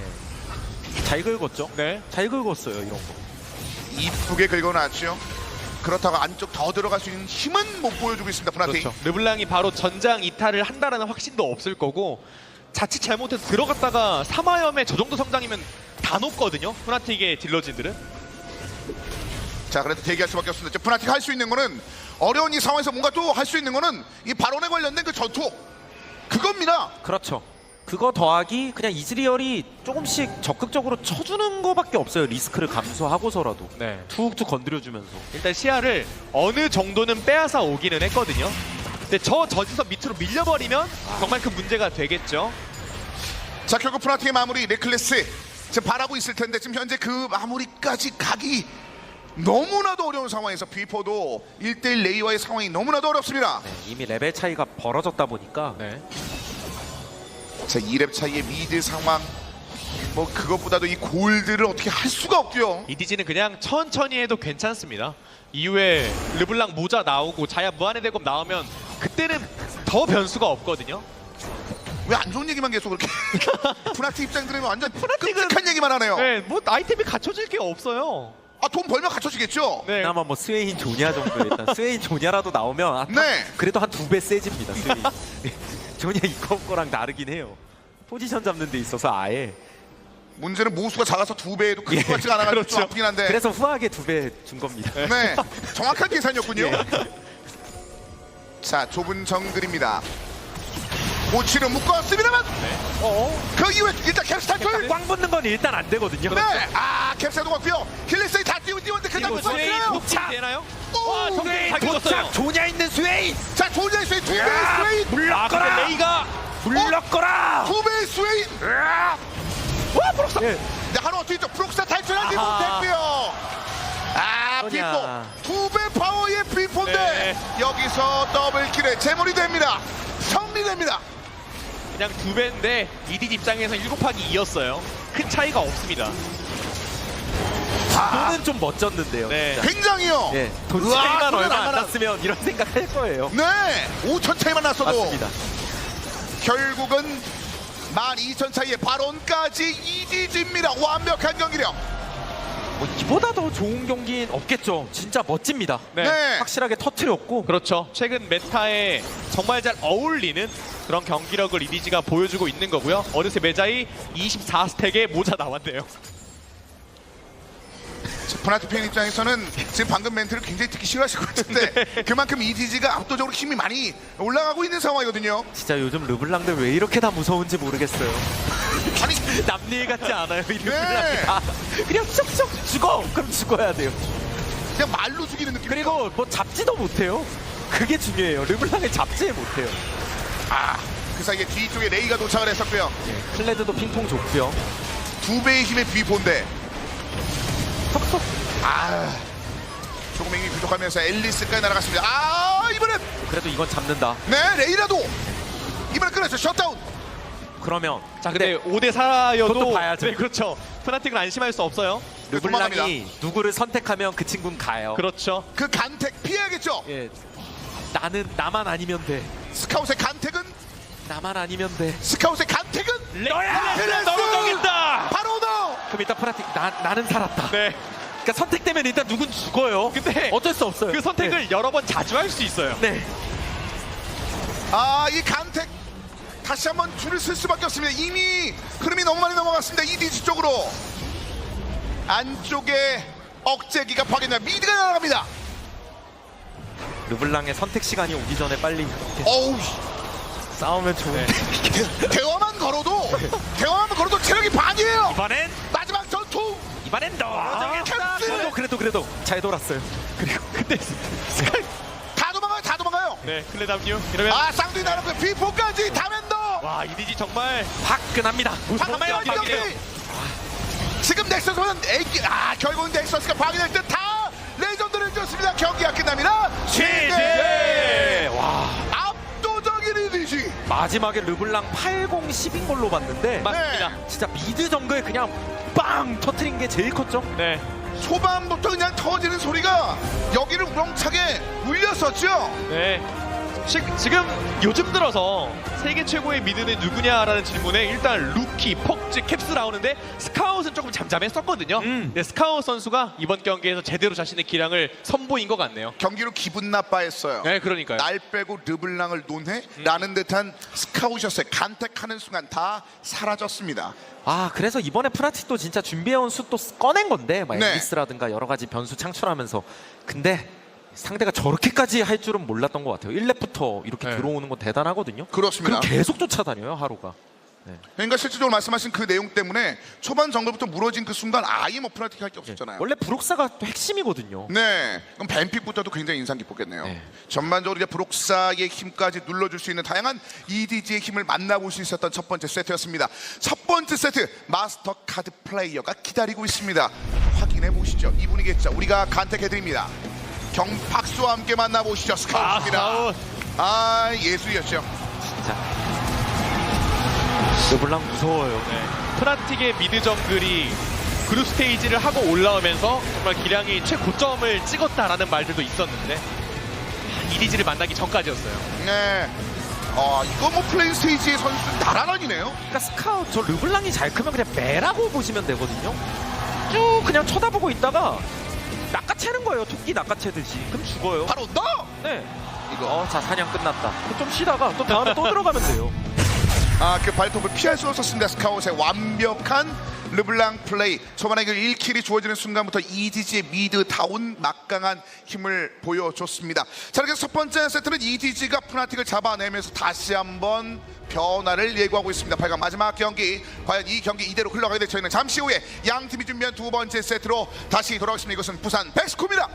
잘 긁었죠? 네. 잘 긁었어요 이런 거. 이쁘게 긁어놨죠. 그렇다고 안쪽 더 들어갈 수 있는 힘은 못 보여주고 있습니다. 프나틱. 그렇죠. 르블랑이 바로 전장 이탈을 한다라는 확신도 없을 거고 자칫 잘못해서 들어갔다가 사마염의 저 정도 성장이면 다 높거든요. 프나틱의 딜러진들은. 자, 그래도 대기할 수밖에 없습니다. 프나틱 할 수 있는 거는 어려운 이 상황에서 뭔가 또 할 수 있는 거는 이 바론에 관련된 그 전투 그겁니다. 그렇죠. 그거 더하기 그냥 이즈리얼이 조금씩 적극적으로 쳐주는 거밖에 없어요. 리스크를 감수하고서라도 네. 툭툭 건드려주면서. 일단 시야를 어느 정도는 빼앗아 오기는 했거든요. 근데 저 저지선 밑으로 밀려버리면 정말 큰 문제가 되겠죠. 자, 결국 프나틱의 마무리 레클레스 지금 바라고 있을 텐데 지금 현재 그 마무리까지 가기 너무나도 어려운 상황에서 비포도 1대1 레이와의 상황이 너무나도 어렵습니다. 네, 이미 레벨 차이가 벌어졌다 보니까 네. 자, 2렙 차이의 미드 상황 뭐 그것보다도 이 골드를 어떻게 할 수가 없고요. 이디지는 그냥 천천히 해도 괜찮습니다. 이후에 르블랑 모자 나오고 자야 무한의 대검 나오면 그때는 더 변수가 없거든요. 왜 안 좋은 얘기만 계속 그렇게 프나틱 입장 들으면 완전 프나틱은- 끔찍한 얘기만 하네요. 네, 뭐 아이템이 갖춰질 게 없어요. 아, 돈 벌면 갖춰지겠죠. 네. 그나마 뭐 스웨인 조냐 정도 일단 스웨인 조냐라도 나오면 네. 그래도 한 2배 세집니다. 스웨인. 조냐 이거 거랑 다르긴 해요. 포지션 잡는 데 있어서 아예. 문제는 모수가 작아서 2배에도 클 것 같지가 않아가지고 좀 그렇죠. 아프긴 한데. 그래서 후하게 2배 준 겁니다. 네, 정확한 계산이었군요. 예. 자, 좁은 정글입니다. 모치를 묶었습니다만 그 이후에 일단 캡스 탈출. 꽝 붙는 건 일단 안 되거든요. 네, 캡스 동았고요. 힐리스이 다 뛰었는데 그다음 스웨인 붙었어요. 도착 되나요? 오! 와, 정말 잘 긁었어요. 조냐 있는 스웨인 자, 조지아의 스웨인, 두 배의 스웨인, 근데 레이가 불렀거라. 두 배의 스웨인. 와 브록사. 예. 네, 하나 어떻게 죠 브록사 탈출하지 아하. 못했고요. 뭐냐. 비포 두 배 파워의 비포인데 네. 여기서 더블킬의 제물이 됩니다. 성리됩니다. 그냥 두 배인데 이디 입장에서 7-2였어요. 큰 차이가 없습니다. 돈은 좀 멋졌는데요. 네. 진짜. 굉장히요. 예. 돈 우와, 차이만 돈은 얼마 안 얼마나- 났으면 이런 생각 할 거예요. 네, 5천 차이만 났어도 맞습니다. 결국은 12,000 차이의 발언까지 이디지입니다. 완벽한 경기력. 뭐 이보다 더 좋은 경기는 없겠죠. 진짜 멋집니다. 네. 확실하게 터트렸고. 그렇죠. 최근 메타에 정말 잘 어울리는 그런 경기력을 이디지가 보여주고 있는 거고요. 어느새 메자이 24스택에 모자 나왔네요. 보나트 팬 입장에서는 지금 방금 멘트를 굉장히 듣기 싫어하실 것 같은데 그만큼 이디지가 압도적으로 힘이 많이 올라가고 있는 상황이거든요. 진짜 요즘 르블랑들 왜 이렇게 다 무서운지 모르겠어요. 아니 남일 같지 않아요. 이 네. 르블랑이 다. 그냥 쏙쏙 죽어. 그럼 죽어야 돼요. 그냥 말로 죽이는 느낌. 그리고 뭐 잡지도 못해요. 그게 중요해요. 르블랑을 잡지 못해요. 그 사이에 뒤쪽에 레이가 도착을 했었고요. 클레드도 핑퐁 좋고요. 두 배의 힘의 비포인데 톡톡. 조금 힘이 부족하면서 앨리스까지 날아갔습니다. 이번엔 그래도 이건 잡는다. 네 레이라도 이번엔 끊었죠. 셧다운. 그러면 자, 근데 5대4여도 그것도 봐야죠. 네, 그렇죠. 프나틱은 안심할 수 없어요. 르블랑이 누구를 선택하면 그 친구는 가요. 그렇죠. 그 간택 피해야겠죠. 예. 나만 아니면 돼. 스카웃의 간택은 나만 아니면 돼. 스카웃의 간택은 너야! 텔레스! 넘어가겠다! 바로 너. 그럼 일단 프라틱 나는 살았다. 네. 그러니까 선택되면 일단 누군 죽어요. 근데 어쩔 수 없어요. 그 선택을 여러 번 자주 할 수 있어요. 네. 이 간택 다시 한번 줄을 쓸 수밖에 없습니다. 이미 흐름이 너무 많이 넘어갔습니다. 이디지 쪽으로 안쪽에 억제기가 파괴됩니다. 미드가 날아갑니다. 르블랑의 선택 시간이 오기 전에 빨리 이렇게 어우, 싸우면 좋은데. 대화만 걸어도 체력이 반이에요. 이번엔 마지막 전투. 너. 캡스! 그래도 잘 돌았어요. 그리고 근데 스카이 다 도망가요. 네, 클레담류. 이러면 쌍둥이 나라고 비포까지 다맨더. 와, 이디지 정말 화끈합니다. 잠깐만요, 이 경기. 지금 넥서스는 결국 넥서스가 파괴될 때 다 레전드를 줬습니다. 경기가 끝납니다. 시제! 와. 압도적인 이디지. 마지막에 르블랑 80-10인 걸로 봤는데 맞습니다. 진짜 미드 정글 그냥 빵 터트린 게 제일 컸죠. 네. 초반부터 그냥 터지는 소리가 여기를 우렁차게 울렸었죠. 네. 지금 요즘 들어서 세계 최고의 미드는 누구냐라는 질문에 일단 루키, 폭즈, 캡스 나오는데 스카웃은 조금 잠잠했었거든요. 네, 스카웃 선수가 이번 경기에서 제대로 자신의 기량을 선보인 것 같네요. 경기로 기분 나빠했어요. 네, 그러니까요. 날 빼고 르블랑을 논해? 라는 듯한 스카웃이었어요. 간택하는 순간 다 사라졌습니다. 그래서 이번에 프라틱도 진짜 준비해온 수 또 꺼낸 건데 막 네. 앨리스라든가 여러 가지 변수 창출하면서 근데 상대가 저렇게까지 할 줄은 몰랐던 것 같아요. 1렙부터 이렇게 네. 들어오는 건 대단하거든요. 그렇습니다. 그리고 계속 쫓아다녀요 하루가. 그러니까 실질적으로 말씀하신 그 내용 때문에 초반 정글부터 무너진 그 순간 아예 뭐 프라틱 할 게 없었잖아요. 원래 브록사가 또 핵심이거든요. 네, 그럼 뱀픽부터도 굉장히 인상 깊었겠네요. 네. 전반적으로 이제 브록사의 힘까지 눌러줄 수 있는 다양한 EDG의 힘을 만나볼 수 있었던 첫 번째 세트였습니다. 첫 번째 세트 마스터 카드 플레이어가 기다리고 있습니다. 확인해 보시죠. 이분이겠죠. 우리가 간택해드립니다. 박수와 함께 만나보시죠. 스카웃입니다. 예술이었죠. 진짜 르블랑 무서워요. 네. 프나틱의 미드 정글이 그룹 스테이지를 하고 올라오면서 정말 기량이 최고점을 찍었다라는 말들도 있었는데 이디지를 만나기 전까지였어요. 네. 이거 뭐 플레이 스테이지의 선수 날아다니네요. 그러니까 스카웃 저 르블랑이 잘 크면 그냥 매라고 보시면 되거든요. 쭉 그냥 쳐다보고 있다가 낚아채는 거예요. 토끼 낚아채듯이. 그럼 죽어요. 바로 너! 네. 이거. 자 사냥 끝났다. 좀 쉬다가 또 다음에 또 들어가면 돼요. 그 발톱을 피할 수 없었습니다. 스카웃의 완벽한 르블랑 플레이 초반에 그 1킬이 주어지는 순간부터 EDG의 미드다운 막강한 힘을 보여줬습니다. 자, 이렇게 첫 번째 세트는 EDG가 푸나틱을 잡아내면서 다시 한번 변화를 예고하고 있습니다. 8강 마지막 경기, 과연 이 경기 이대로 흘러가게 될지 저희는 잠시 후에 양 팀이 준비한 두 번째 세트로 다시 돌아오겠습니다. 이것은 부산 백스코입니다.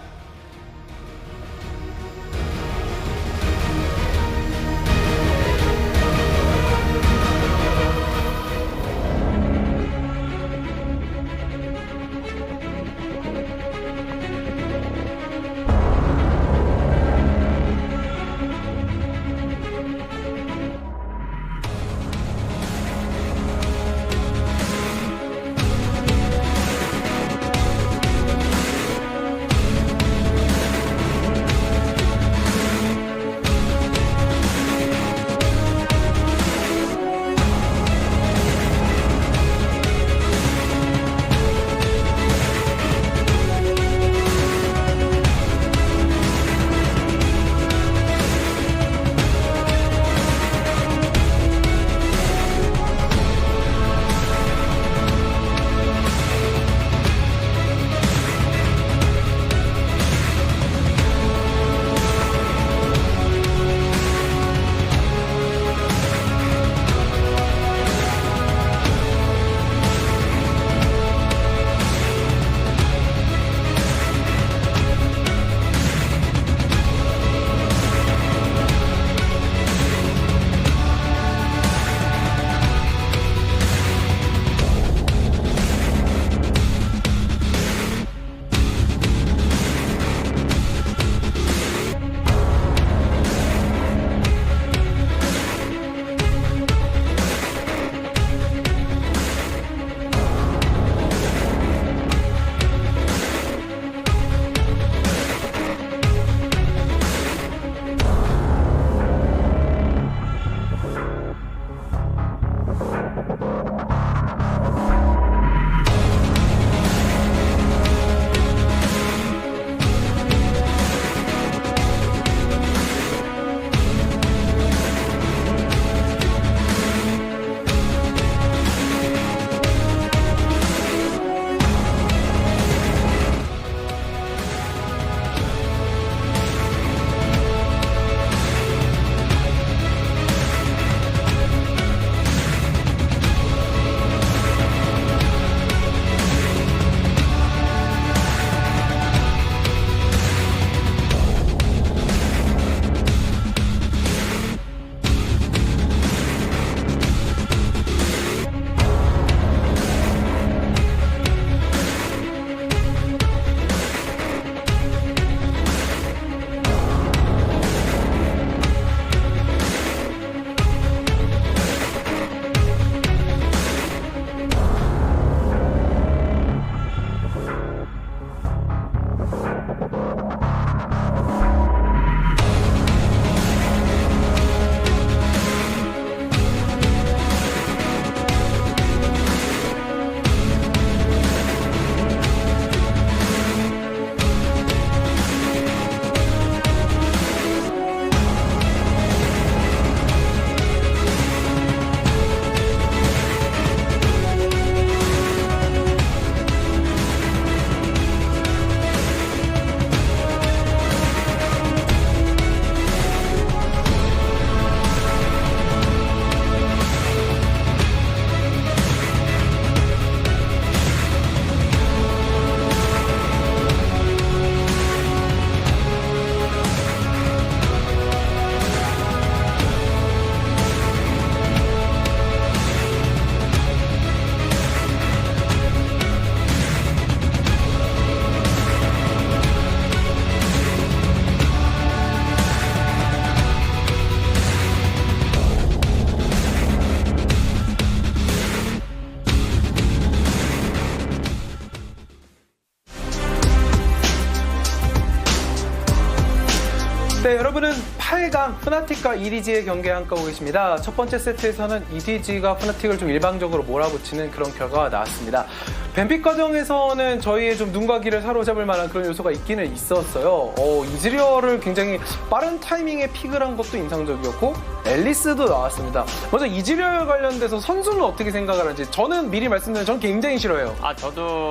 네, 여러분은 8강 푸나틱과 EDG의 경기에 함께하고 계십니다. 첫 번째 세트에서는 EDG가 푸나틱을 좀 일방적으로 몰아붙이는 그런 결과가 나왔습니다. 뱀픽 과정에서는 저희의 좀 눈과 귀를 사로잡을 만한 그런 요소가 있기는 있었어요. 이즈리얼을 굉장히 빠른 타이밍에 픽을 한 것도 인상적이었고 앨리스도 나왔습니다. 먼저 이즈리얼 관련돼서 선수는 어떻게 생각을 하는지 저는 미리 말씀드리면 저는 굉장히 싫어해요.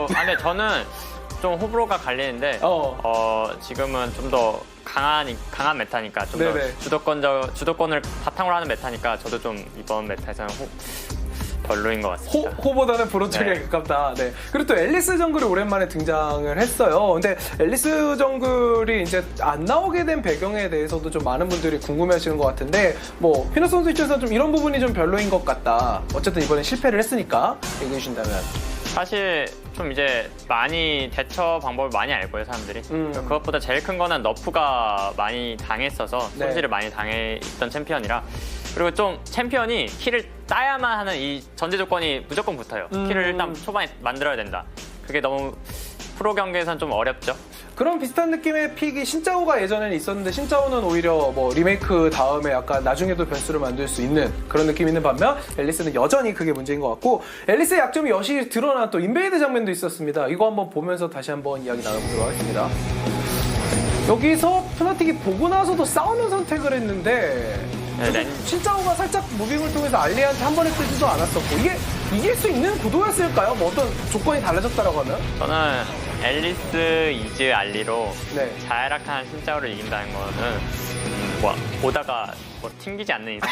근데 저는 좀 호불호가 갈리는데 지금은 좀 더 강한 메타니까 좀 더 주도권을 바탕으로 하는 메타니까 저도 좀 이번 메타에서는 별로인 것 같습니다. 호보다는 브로 쪽에 네. 가깝다. 네. 그리고 또 앨리스 정글이 오랜만에 등장을 했어요. 근데 앨리스 정글이 이제 안 나오게 된 배경에 대해서도 좀 많은 분들이 궁금해하시는 것 같은데 뭐 피너 선수 입장에서 좀 이런 부분이 좀 별로인 것 같다. 어쨌든 이번에 실패를 했으니까 얘기해 주신다면. 사실 좀 이제 많이 대처 방법을 많이 알 거예요, 사람들이. 그것보다 제일 큰 거는 너프가 많이 당했어서 네. 손실을 많이 당했던 챔피언이라. 그리고 좀 챔피언이 킬을 따야만 하는 이 전제 조건이 무조건 붙어요. 킬을 일단 초반에 만들어야 된다. 그게 너무 프로 경기에서는 좀 어렵죠. 그런 비슷한 느낌의 픽이 신짜오가 예전에는 있었는데 신짜오는 오히려 뭐 리메이크 다음에 약간 나중에도 변수를 만들 수 있는 그런 느낌이 있는 반면 앨리스는 여전히 그게 문제인 것 같고 앨리스의 약점이 여실히 드러난 또 인베이드 장면도 있었습니다. 이거 한번 보면서 다시 한번 이야기 나눠보도록 하겠습니다. 여기서 푸나틱이 보고 나서도 싸우는 선택을 했는데 신짜오가 살짝 무빙을 통해서 알리한테 한 번에 뜨지도 않았었고 이게 이길 수 있는 구도였을까요? 뭐 어떤 조건이 달라졌다라고 하면? 저는 앨리스, 이즈, 알리로 네. 자야락한 신짜오를 이긴다는 거는 보다가 튕기지 않는 이상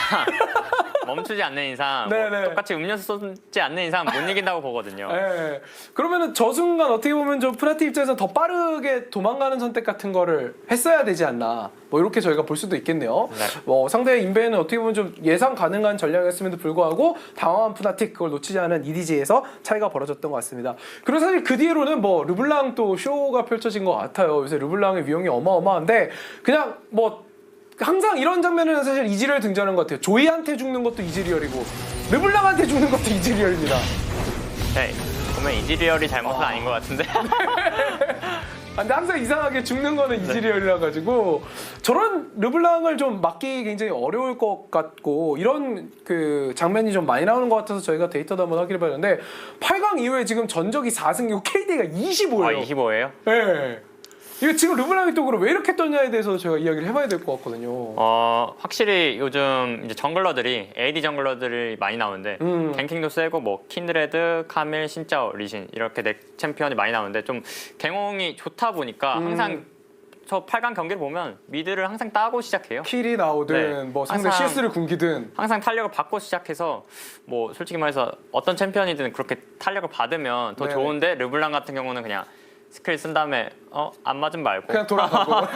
멈추지 않는 이상 똑같이 음료수 쏟지 않는 이상 못 이긴다고 보거든요. 네. 그러면은 저 순간 어떻게 보면 좀 푸나티 입장에서 더 빠르게 도망가는 선택 같은 거를 했어야 되지 않나 뭐 이렇게 저희가 볼 수도 있겠네요. 네. 상대의 인베는 어떻게 보면 좀 예상 가능한 전략이었음에도 불구하고 당황한 푸나틱 그걸 놓치지 않은 EDG에서 차이가 벌어졌던 것 같습니다. 그리고 사실 그 뒤로는 뭐 르블랑 또 쇼가 펼쳐진 것 같아요. 요새 르블랑의 위용이 어마어마한데 그냥 뭐 항상 이런 장면에는 사실 이즈리얼 등장하는 것 같아요. 조이한테 죽는 것도 이즈리얼이고 르블랑한테 죽는 것도 이즈리얼입니다. 네, 보면 이즈리얼이 잘못은 아닌 것 같은데. 근데 항상 이상하게 죽는 거는 이즈리얼이라 가지고 저런 르블랑을 좀 막기 굉장히 어려울 것 같고 이런 그 장면이 좀 많이 나오는 것 같아서 저희가 데이터도 한번 하기로 봤는데 8강 이후에 지금 전적이 4승이고 KD가 25예요. 25예요? 네. 이거 지금 르블랑이 또 왜 이렇게 떴냐에 대해서 저희가 이야기를 해봐야 될 것 같거든요. 확실히 요즘 이제 정글러들이 AD 정글러들이 많이 나오는데 갱킹도 세고 뭐 킨드레드, 카밀, 신짜오, 리신 이렇게 넥 챔피언이 많이 나오는데 좀 갱홍이 좋다 보니까 항상 저 8강 경기를 보면 미드를 항상 따고 시작해요. 킬이 나오든 뭐 상대 항상 CS를 굶기든 항상 탄력을 받고 시작해서 뭐 솔직히 말해서 어떤 챔피언이든 그렇게 탄력을 받으면 더 네네. 좋은데 르블랑 같은 경우는 그냥 스킬 쓴 다음에 안 맞으면 말고 그냥 돌아가고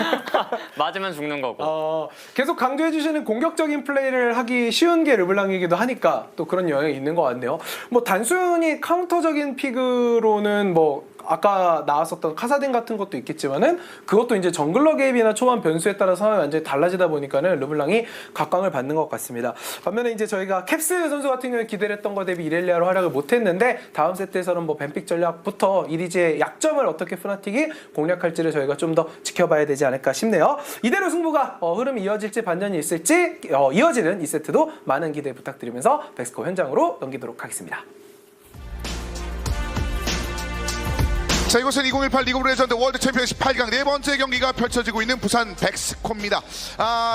맞으면 죽는 거고. 계속 강조해 주시는 공격적인 플레이를 하기 쉬운 게 르블랑이기도 하니까 또 그런 영향이 있는 것 같네요. 뭐 단순히 카운터적인 픽으로는 뭐 아까 나왔었던 카사딘 같은 것도 있겠지만은 그것도 이제 정글러 개입이나 초반 변수에 따라 상황이 완전히 달라지다 보니까는 르블랑이 각광을 받는 것 같습니다. 반면에 이제 저희가 캡스 선수 같은 경우에 기대를 했던 것 대비 이렐리아로 활약을 못했는데 다음 세트에서는 뭐 뱀픽 전략부터 이리지의 약점을 어떻게 푸나틱이 공략할지를 저희가 좀 더 지켜봐야 되지 않을까 싶네요. 이대로 승부가 흐름이 이어질지 반전이 있을지 이어지는 이 세트도 많은 기대 부탁드리면서 백스코 현장으로 넘기도록 하겠습니다. 자, 이곳은 2018 리그 오브 레전드 월드 챔피언십 8강 네 번째 경기가 펼쳐지고 있는 부산 백스코입니다.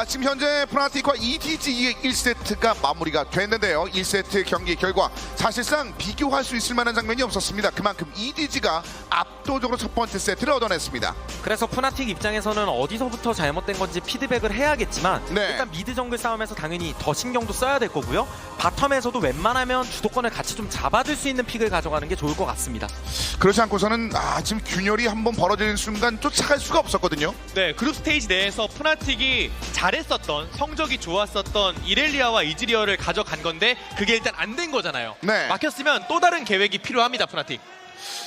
지금 현재 푸나틱과 EDG의 1세트가 마무리가 됐는데요. 1세트 경기 결과 사실상 비교할 수 있을 만한 장면이 없었습니다. 그만큼 EDG가 압도적으로 첫 번째 세트를 얻어냈습니다. 그래서 푸나틱 입장에서는 어디서부터 잘못된 건지 피드백을 해야겠지만 네. 일단 미드 정글 싸움에서 당연히 더 신경도 써야 될 거고요. 바텀에서도 웬만하면 주도권을 같이 좀 잡아줄 수 있는 픽을 가져가는 게 좋을 것 같습니다. 그렇지 않고서는 지금 균열이 한번 벌어지는 순간 쫓아갈 수가 없었거든요. 네, 그룹 스테이지 내에서 푸나틱이 잘했었던 성적이 좋았었던 이렐리아와 이즈리얼을 가져간 건데 그게 일단 안 된 거잖아요. 네. 막혔으면 또 다른 계획이 필요합니다, 푸나틱.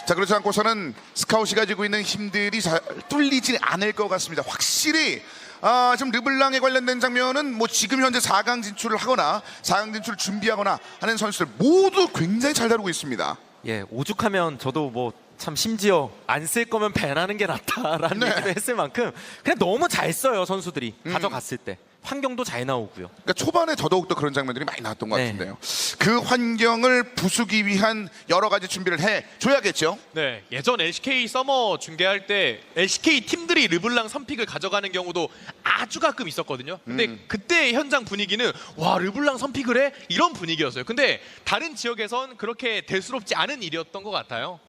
자, 그렇지 않고서는 스카웃이 가지고 있는 힘들이 잘 뚫리지 않을 것 같습니다. 확실히 지금 르블랑에 관련된 장면은 뭐 지금 현재 4강 진출을 하거나 4강 진출을 준비하거나 하는 선수들 모두 굉장히 잘 다루고 있습니다. 예, 오죽하면 저도 뭐 참 심지어 안 쓸 거면 밴하는 게 낫다라는 네. 얘기도 했을 만큼 그냥 너무 잘 써요 선수들이 가져갔을 때. 환경도 잘 나오고요. 그러니까 초반에 더더욱 더 그런 장면들이 많이 나왔던 것 네. 같은데요. 그 환경을 부수기 위한 여러 가지 준비를 해 줘야겠죠. 네, 예전 LCK 서머 중계할 때 LCK 팀들이 르블랑 3픽을 가져가는 경우도 아주 가끔 있었거든요. 근데 그때 현장 분위기는 와 르블랑 3픽을 해? 이런 분위기였어요. 근데 다른 지역에선 그렇게 대수롭지 않은 일이었던 것 같아요.